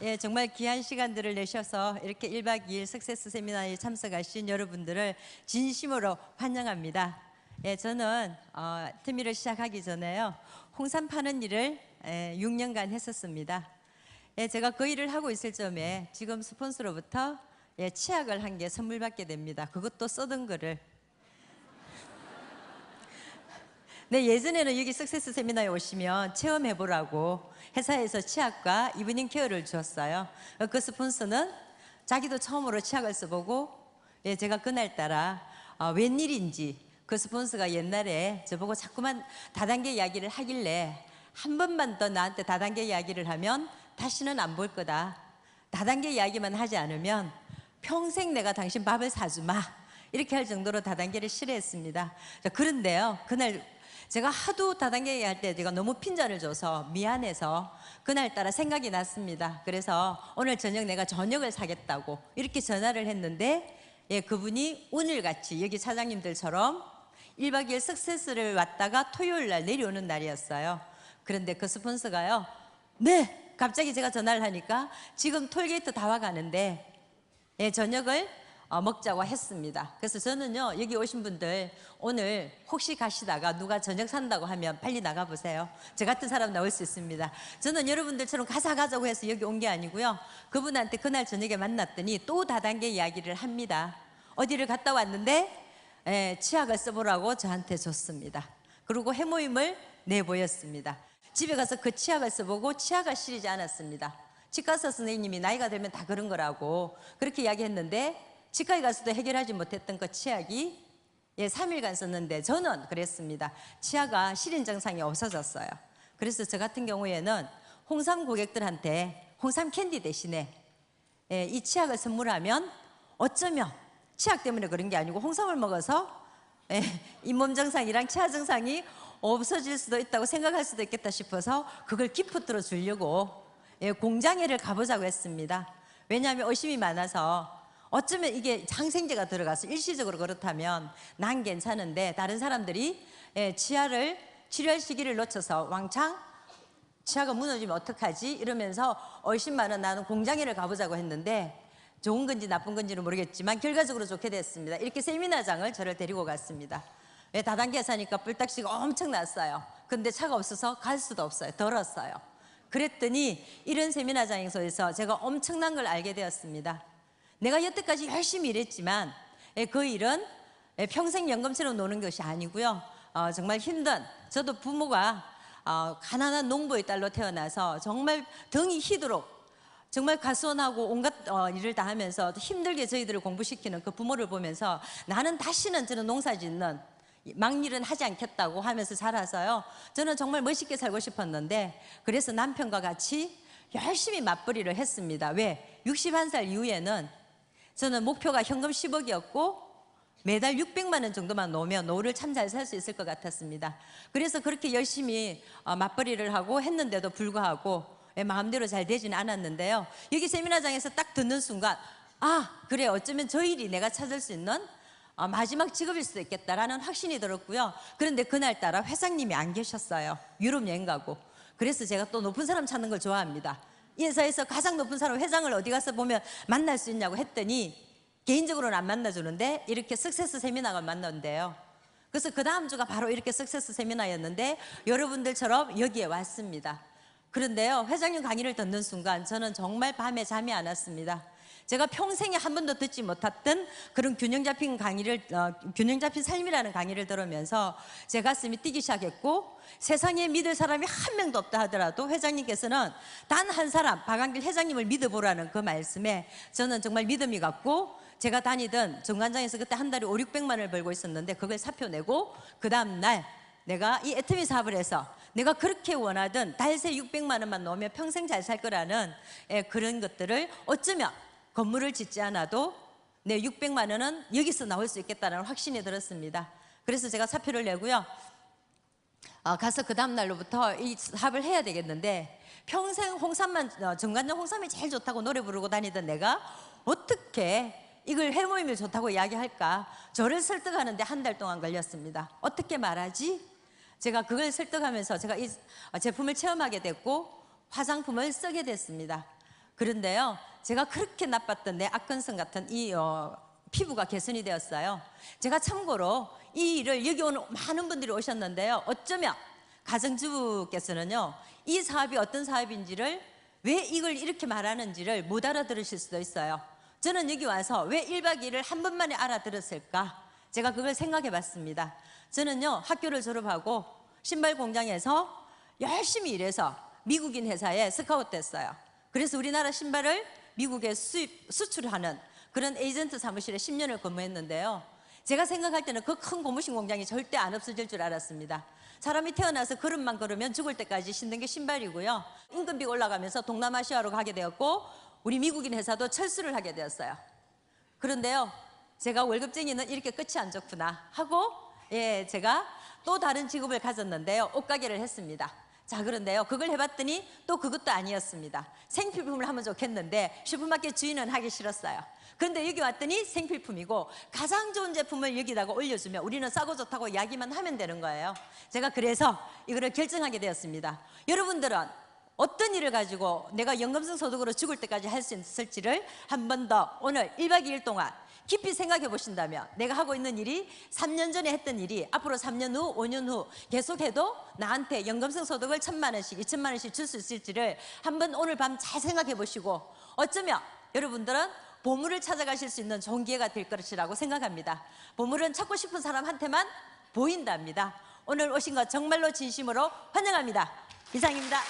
예, 정말 귀한 시간들을 내셔서 이렇게 1박 2일 석세스 세미나에 참석하신 여러분들을 진심으로 환영합니다. 예, 저는 TMI를 시작하기 전에요, 홍삼 파는 일을 6년간 했었습니다. 예, 제가 그 일을 하고 있을 점에 지금 스폰서로부터 치약을 한 개 선물 받게 됩니다. 그것도 써둔 거를. 네, 예전에는 여기 석세스 세미나에 오시면 체험해보라고 회사에서 치약과 이브닝 케어를 주었어요. 그 스폰서는 자기도 처음으로 치약을 써보고, 제가 그날따라 웬일인지 그 스폰서가 옛날에 저보고 자꾸만 다단계 이야기를 하길래, 한 번만 더 나한테 다단계 이야기를 하면 다시는 안 볼 거다, 다단계 이야기만 하지 않으면 평생 내가 당신 밥을 사주마, 이렇게 할 정도로 다단계를 싫어했습니다. 그런데요, 그날 제가 하도 다단계 얘기할 때 제가 너무 핀잔을 줘서 미안해서 그날따라 생각이 났습니다. 그래서 오늘 저녁 내가 저녁을 사겠다고 이렇게 전화를 했는데, 그분이 오늘같이 여기 사장님들처럼 1박 2일 석세스를 왔다가 토요일 날 내려오는 날이었어요. 그런데 그 스폰서가요, 네, 갑자기 제가 전화를 하니까 지금 톨게이트 다 와가는데 저녁을 먹자고 했습니다. 그래서 저는요, 여기 오신 분들 오늘 혹시 가시다가 누가 저녁 산다고 하면 빨리 나가보세요. 저 같은 사람 나올 수 있습니다. 저는 여러분들처럼 가자고 해서 여기 온 게 아니고요, 그분한테 그날 저녁에 만났더니 또 다단계 이야기를 합니다. 어디를 갔다 왔는데 치약을 써보라고 저한테 줬습니다. 그리고 해모임을 내보였습니다. 집에 가서 그 치약을 써보고 치아가 시리지 않았습니다. 치과의사 선생님이 나이가 들면 다 그런 거라고 그렇게 이야기했는데, 치과에 가서도 해결하지 못했던 그 치약이 3일간 썼는데 저는 그랬습니다. 치아가 시린 증상이 없어졌어요. 그래서 저 같은 경우에는 홍삼 고객들한테 홍삼 캔디 대신에 이 치약을 선물하면 어쩌면 치약 때문에 그런 게 아니고 홍삼을 먹어서 잇몸 증상이랑 치아 증상이 없어질 수도 있다고 생각할 수도 있겠다 싶어서 그걸 기프트로 주려고 공장회를 가보자고 했습니다. 왜냐하면 의심이 많아서, 어쩌면 이게 항생제가 들어가서 일시적으로 그렇다면 난 괜찮은데 다른 사람들이 치아를 치료할 시기를 놓쳐서 왕창 치아가 무너지면 어떡하지 이러면서 의심 많은, 나는 공장회를 가보자고 했는데 좋은 건지 나쁜 건지는 모르겠지만 결과적으로 좋게 됐습니다. 이렇게 세미나장을 저를 데리고 갔습니다. 다단계 사니까 뿔딱지가 엄청 났어요. 근데 차가 없어서 갈 수도 없어요. 더웠어요. 그랬더니 이런 세미나장에서 제가 엄청난 걸 알게 되었습니다. 내가 여태까지 열심히 일했지만 그 일은 평생 연금처럼 노는 것이 아니고요, 정말 힘든, 저도 부모가 가난한 농부의 딸로 태어나서 정말 등이 희도록 정말 가수원하고 온갖 일을 다 하면서 힘들게 저희들을 공부시키는 그 부모를 보면서 나는 다시는 저는 농사 짓는 막일은 하지 않겠다고 하면서 자라서요, 저는 정말 멋있게 살고 싶었는데, 그래서 남편과 같이 열심히 맞벌이를 했습니다. 왜? 61살 이후에는 저는 목표가 현금 10억이었고 매달 600만 원 정도만 놓으면 노후를 참 잘 살 수 있을 것 같았습니다. 그래서 그렇게 열심히 맞벌이를 하고 했는데도 불구하고 마음대로 잘 되지는 않았는데요, 여기 세미나장에서 딱 듣는 순간, 아, 그래, 어쩌면 저 일이 내가 찾을 수 있는 마지막 직업일 수도 있겠다라는 확신이 들었고요. 그런데 그날따라 회장님이 안 계셨어요. 유럽 여행 가고. 그래서 제가 또 높은 사람 찾는 걸 좋아합니다. 이 회사에서 가장 높은 사람 회장을 어디 가서 보면 만날 수 있냐고 했더니 개인적으로는 안 만나주는데 이렇게 석세스 세미나가 만났는데요. 그래서 그 다음 주가 바로 이렇게 석세스 세미나였는데 여러분들처럼 여기에 왔습니다. 그런데요, 회장님 강의를 듣는 순간 저는 정말 밤에 잠이 안 왔습니다. 제가 평생에 한 번도 듣지 못했던 그런 균형 잡힌 강의를, 균형 잡힌 삶이라는 강의를 들으면서 제 가슴이 뛰기 시작했고, 세상에 믿을 사람이 한 명도 없다 하더라도 회장님께서는 단 한 사람, 박한길 회장님을 믿어보라는 그 말씀에 저는 정말 믿음이 갔고, 제가 다니던 정관장에서 그때 한 달에 500~600만 원을 벌고 있었는데 그걸 사표 내고 그 다음 날 내가 이 애터미 사업을 해서 내가 그렇게 원하던 달새 600만 원만 넣으면 평생 잘 살 거라는 그런 것들을, 어쩌면 건물을 짓지 않아도 내 600만 원은 여기서 나올 수 있겠다는 확신이 들었습니다. 그래서 제가 사표를 내고요, 가서 그 다음 날로부터 이 사업을 해야 되겠는데, 평생 홍삼만, 정관장 홍삼이 제일 좋다고 노래 부르고 다니던 내가 어떻게 이걸 해모임이 좋다고 이야기할까, 저를 설득하는데 한 달 동안 걸렸습니다. 어떻게 말하지? 제가 그걸 설득하면서 제가 이 제품을 체험하게 됐고 화장품을 쓰게 됐습니다. 그런데요, 제가 그렇게 나빴던 내 악건성 같은 이 피부가 개선이 되었어요. 제가 참고로 이 일을 여기 오는 많은 분들이 오셨는데요, 어쩌면 가정주부께서는요, 이 사업이 어떤 사업인지를, 왜 이걸 이렇게 말하는지를 못 알아들으실 수도 있어요. 저는 여기 와서 왜 1박 2일을 한 번만에 알아들었을까? 제가 그걸 생각해 봤습니다. 저는요, 학교를 졸업하고 신발 공장에서 열심히 일해서 미국인 회사에 스카웃 됐어요. 그래서 우리나라 신발을 미국에 수출하는 그런 에이전트 사무실에 10년을 근무했는데요, 제가 생각할 때는 그 큰 고무신 공장이 절대 안 없어질 줄 알았습니다. 사람이 태어나서 걸음만 걸으면 죽을 때까지 신는 게 신발이고요, 임금비가 올라가면서 동남아시아로 가게 되었고 우리 미국인 회사도 철수를 하게 되었어요. 그런데요, 제가 월급쟁이는 이렇게 끝이 안 좋구나 하고, 제가 또 다른 직업을 가졌는데요, 옷가게를 했습니다. 자, 그런데요, 그걸 해봤더니 또 그것도 아니었습니다. 생필품을 하면 좋겠는데 슈퍼마켓 주인은 하기 싫었어요. 그런데 여기 왔더니 생필품이고 가장 좋은 제품을 여기다가 올려주면 우리는 싸고 좋다고 이야기만 하면 되는 거예요. 제가 그래서 이거를 결정하게 되었습니다. 여러분들은 어떤 일을 가지고 내가 연금성 소득으로 죽을 때까지 할 수 있을지를 한 번 더 오늘 1박 2일 동안 깊이 생각해 보신다면, 내가 하고 있는 일이 3년 전에 했던 일이 앞으로 3년 후, 5년 후 계속해도 나한테 연금성 소득을 1,000만 원씩, 2,000만 원씩 줄 수 있을지를 한번 오늘 밤 잘 생각해 보시고, 어쩌면 여러분들은 보물을 찾아가실 수 있는 좋은 기회가 될 것이라고 생각합니다. 보물은 찾고 싶은 사람한테만 보인답니다. 오늘 오신 것 정말로 진심으로 환영합니다. 이상입니다.